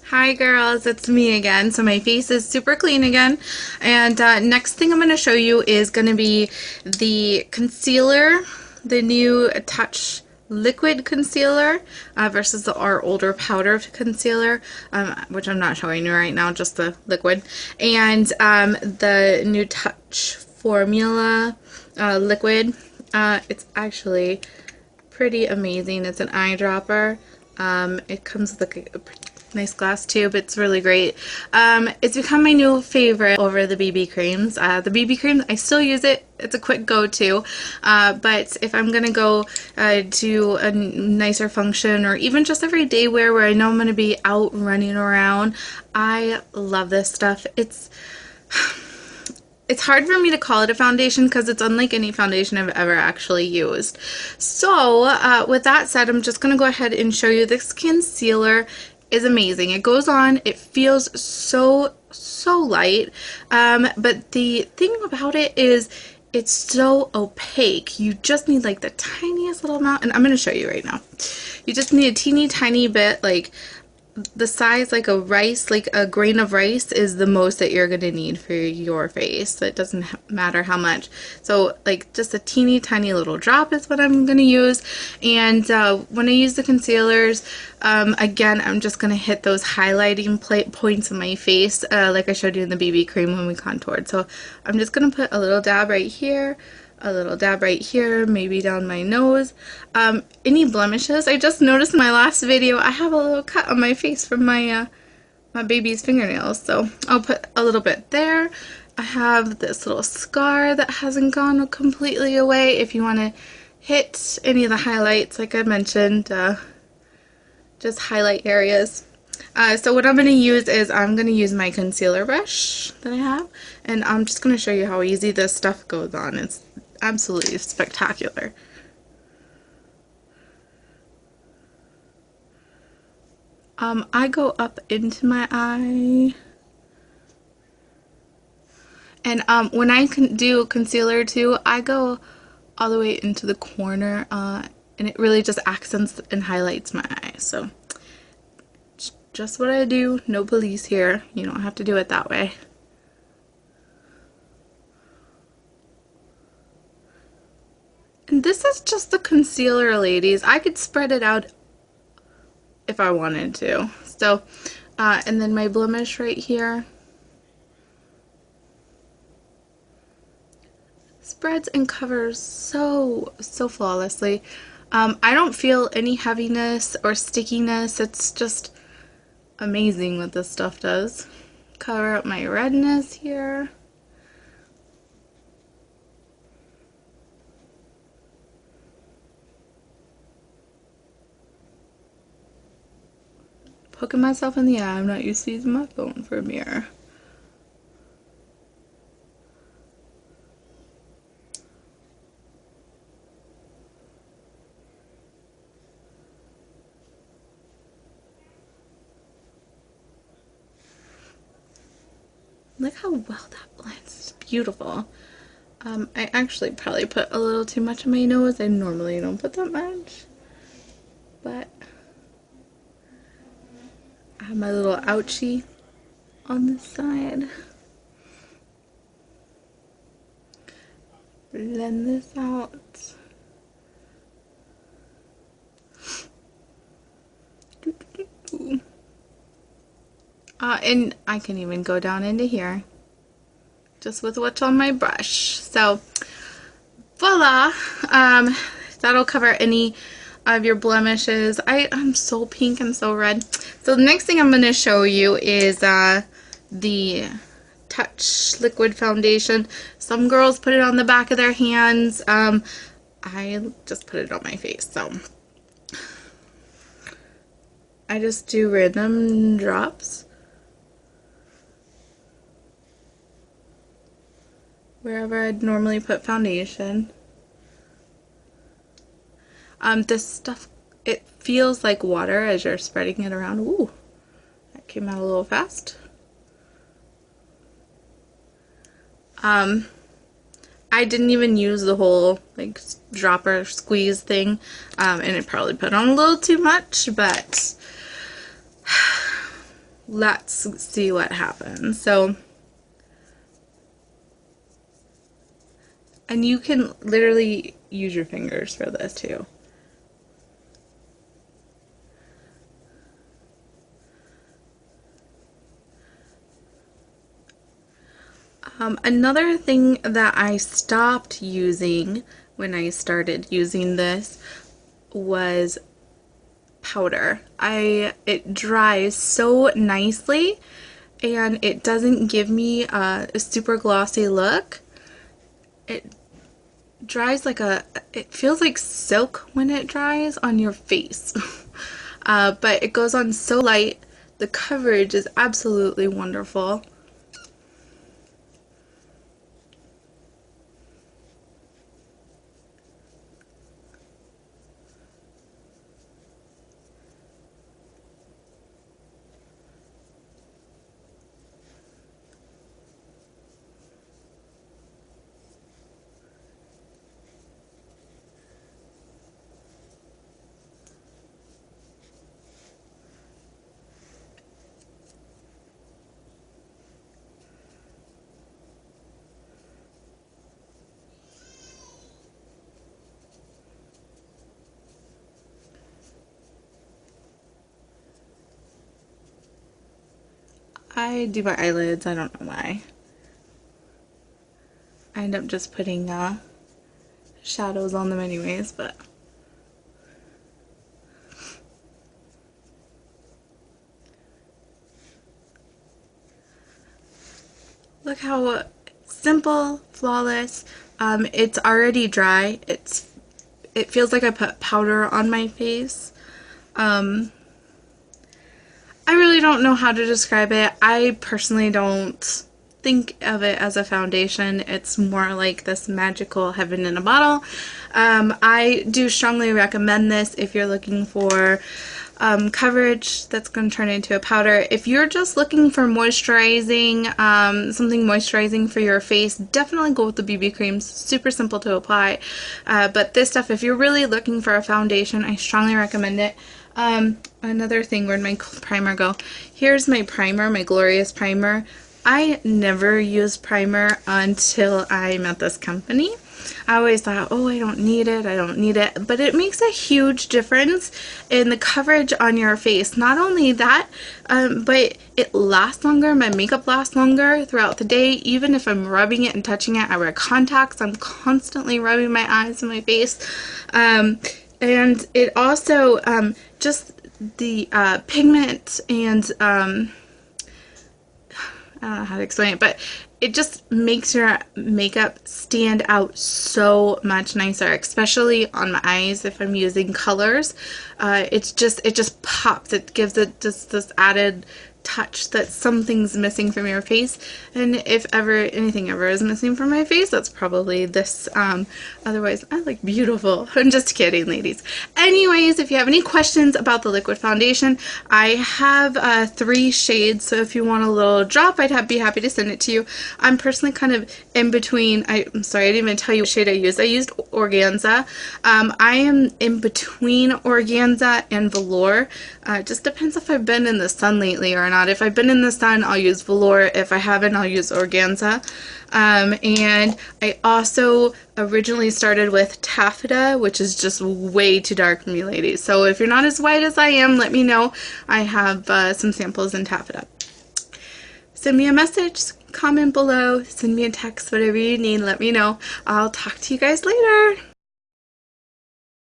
Hi girls, it's me again. So my face is super clean again. And next thing I'm going to show you is going to be the concealer, the new Touch liquid concealer versus our older powder concealer, which I'm not showing you right now, just the liquid. And the new Touch formula liquid. It's actually pretty amazing. It's an eyedropper. It comes with a nice glass tube. It's really great. It's become my new favorite over the BB creams. The BB cream, I still use it. It's a quick go-to. But if I'm gonna go to a nicer function or even just everyday wear where I know I'm gonna be out running around, I love this stuff. It's hard for me to call it a foundation because it's unlike any foundation I've ever actually used. So with that said, I'm just going to go ahead and show you this concealer is amazing. It goes on, it feels so light, but the thing about it is it's so opaque. You just need like the tiniest little amount, and I'm going to show you right now. You just need a teeny tiny bit, like the size like a rice, like a grain of rice is the most that you're gonna need for your face. It doesn't matter how much. So like just a teeny tiny little drop is what I'm gonna use. And when I use the concealers, again, I'm just gonna hit those highlighting points on my face, like I showed you in the BB cream when we contoured. So I'm just gonna put a little dab right here, a little dab right here, maybe down my nose. Any blemishes, I just noticed in my last video I have a little cut on my face from my my baby's fingernails, so I'll put a little bit there. I have this little scar that hasn't gone completely away. If you want to hit any of the highlights, like I mentioned, just highlight areas. So what I'm going to use is I'm going to use my concealer brush that I have, and I'm just going to show you how easy this stuff goes on. It's absolutely spectacular. I go up into my eye, and when I can do concealer too, I go all the way into the corner, and it really just accents and highlights my eye. So just what I do, no police here. You don't have to do it that way. And this is just the concealer, ladies. I could spread it out if I wanted to. So, and then my blemish right here spreads and covers so flawlessly. I don't feel any heaviness or stickiness. It's just amazing what this stuff does. Cover up my redness here. Poking myself in the eye. I'm not used to using my phone for a mirror. Look how well that blends. It's beautiful. I actually probably put a little too much on my nose. I normally don't put that much, but I have my little ouchie on this side. Blend this out. And I can even go down into here just with what's on my brush. So voila, that'll cover any of your blemishes. I'm so pink and so red. So the next thing I'm going to show you is the Touch liquid foundation. Some girls put it on the back of their hands. I just put it on my face. So I just do random drops wherever I'd normally put foundation. This stuff, it feels like water as you're spreading it around. Ooh, that came out a little fast. I didn't even use the whole like dropper squeeze thing, and it probably put on a little too much, but let's see what happens. So, and you can literally use your fingers for this too. Another thing that I stopped using when I started using this was powder. It dries so nicely and it doesn't give me a super glossy look. It dries like it feels like silk when it dries on your face. But it goes on so light. The coverage is absolutely wonderful. I do my eyelids, I don't know why. I end up just putting shadows on them anyways, but look how simple, flawless. It's already dry. It feels like I put powder on my face. I really don't know how to describe it. I personally don't think of it as a foundation. It's more like this magical heaven in a bottle. I do strongly recommend this if you're looking for coverage that's going to turn into a powder. If you're just looking for moisturizing, something moisturizing for your face, definitely go with the BB creams. Super simple to apply. But this stuff, if you're really looking for a foundation, I strongly recommend it. Another thing, where'd my primer go? Here's my primer, my Glorious primer. I never used primer until I met this company. I always thought, oh, I don't need it, I don't need it. But it makes a huge difference in the coverage on your face. Not only that, but it lasts longer. My makeup lasts longer throughout the day. Even if I'm rubbing it and touching it, I wear contacts. I'm constantly rubbing my eyes and my face. And it also, just the pigment and, I don't know how to explain it, but it just makes your makeup stand out so much nicer, especially on my eyes if I'm using colors. It just pops. It gives it just this added touch that something's missing from your face, and if ever anything ever is missing from my face, that's probably this. Otherwise, I look beautiful. I'm just kidding, ladies. Anyways, if you have any questions about the liquid foundation, I have 3 shades, so if you want a little drop, I'd be happy to send it to you. I'm personally kind of in between. I'm sorry, I didn't even tell you what shade I used. I used Organza. I am in between Organza and Velour. It just depends if I've been in the sun lately or not. If I've been in the sun, I'll use Velour. If I haven't, I'll use Organza. And I also originally started with Taffeta, which is just way too dark for me, ladies. So if you're not as white as I am, let me know. I have some samples in Taffeta. Send me a message, comment below, send me a text, whatever you need, let me know. I'll talk to you guys later.